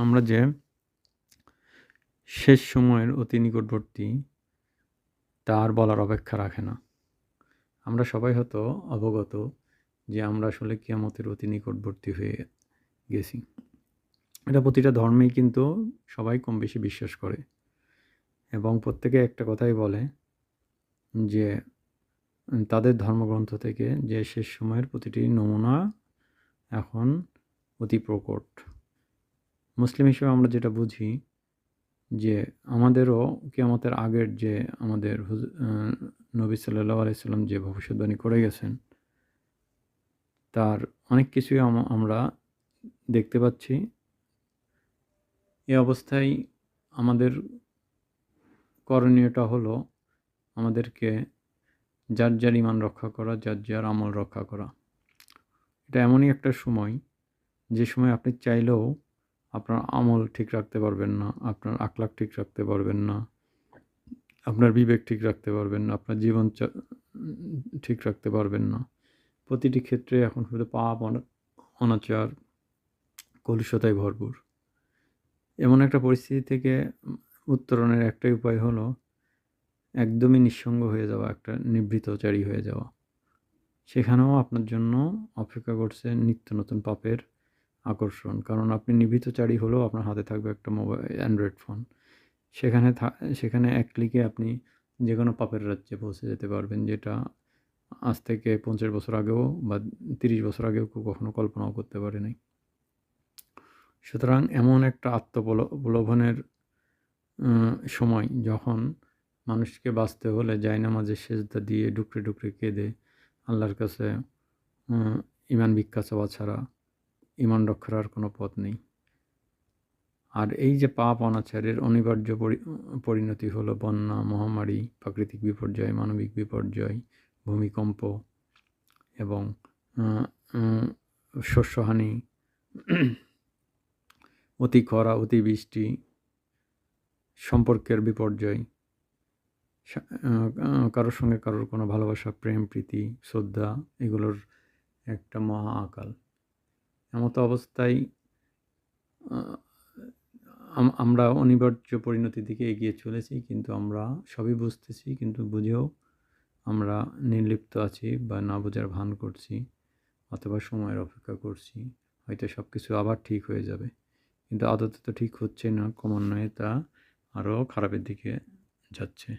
আমরা যে শেষ সময়ের অতি নিকটবর্তী তা আর বলার অপেক্ষা রাখে না। আমরা সবাই হয়তো অবগত যে আমরা আসলে কিয়ামতের অতি নিকটবর্তী হয়ে গেছি। এটা প্রতিটা ধর্মেই কিন্তু সবাই কম বেশি বিশ্বাস করে এবং প্রত্যেকে একটা কথাই বলে যে তাদের ধর্মগ্রন্থ থেকে যে শেষ সময়ের প্রতিটি নমুনা এখন অতি প্রকট। মুসলিম হিসেবে আমরা যেটা বুঝি যে আমাদেরও কিয়ামতের আগের যে আমাদের নবী সাল্লাল্লাহু আলাইহি সাল্লাম যে ভবিষ্যদ্বাণী করে গেছেন তার অনেক কিছুই আমরা দেখতে পাচ্ছি। এই অবস্থায় আমাদের করণীয়টা হলো আমাদেরকে যার যার ঈমান রক্ষা করা, যার যার আমল রক্ষা করা। এটা এমনই একটা সময় যে সময় আপনি চাইলেও আপনার আমল ঠিক রাখতে পারবেন না, আপনার আখলাক ঠিক রাখতে পারবেন না, আপনার বিবেক ঠিক রাখতে পারবেন না, আপনার জীবন ঠিক রাখতে পারবেন না। প্রতিটি ক্ষেত্রে এখন শুধু পাপ, অনাচার, কলুষতায় ভরপুর। এমন একটা পরিস্থিতি থেকে উত্তরণের একটাই উপায় হলো একদমই নিঃসঙ্গ হয়ে যাওয়া, একটা নিভৃতচারী হয়ে যাওয়া। সেখানেও আপনার জন্য অপেক্ষা করছে নিত্য নতুন পাপের আকর্ষণ। কারণ আপনি নিভৃতচারী হলেও আপনার হাতে থাকবে একটা মোবাইল, অ্যান্ড্রয়েড ফোন। সেখানে এক ক্লিকে আপনি যেকোনো পাপের রাজ্যে পৌঁছে যেতে পারবেন, যেটা আজ থেকে 50 বছর আগেও বা 30 বছর আগেও কেউ কখনো কল্পনাও করতে পারে নাই। সুতরাং এমন একটা প্রলোভনের সময় যখন মানুষকে বাঁচতে হলে জায়নামাজে সেজদা দিয়ে ডুকরে ডুকরে কেঁদে আল্লাহর কাছে ঈমান ভিক্ষা চাওয়া ছাড়া ঈমান রক্ষার আর কোনো পথ নেই। আর এই যে পাপ অনাচারের অনিবার্য পরিণতি হলো বন্যা, মহামারী, প্রাকৃতিক বিপর্যয়, মানবিক বিপর্যয়, ভূমিকম্প এবং শস্যহানি, অতি খরা, অতিবৃষ্টি, সম্পর্কের বিপর্যয়, কারোর সঙ্গে কারোর কোনো ভালোবাসা, প্রেম, প্রীতি, শ্রদ্ধা এগুলোর একটা মহা আকাল। এমতো অবস্থায় আমরা অনিবার্য পরিণতির দিকে এগিয়ে চলেছি, কিন্তু আমরা সবই বুঝতেছি, কিন্তু বুঝেও আমরা নির্লিপ্ত আছি বা না বোঝার ভান করছি অথবা সময়ের অপেক্ষা করছি। হয়তো সব কিছু আবার ঠিক হয়ে যাবে, কিন্তু আদতে তো ঠিক হচ্ছে না, ক্রমান্বয়ে তা আরও খারাপের দিকে যাচ্ছে।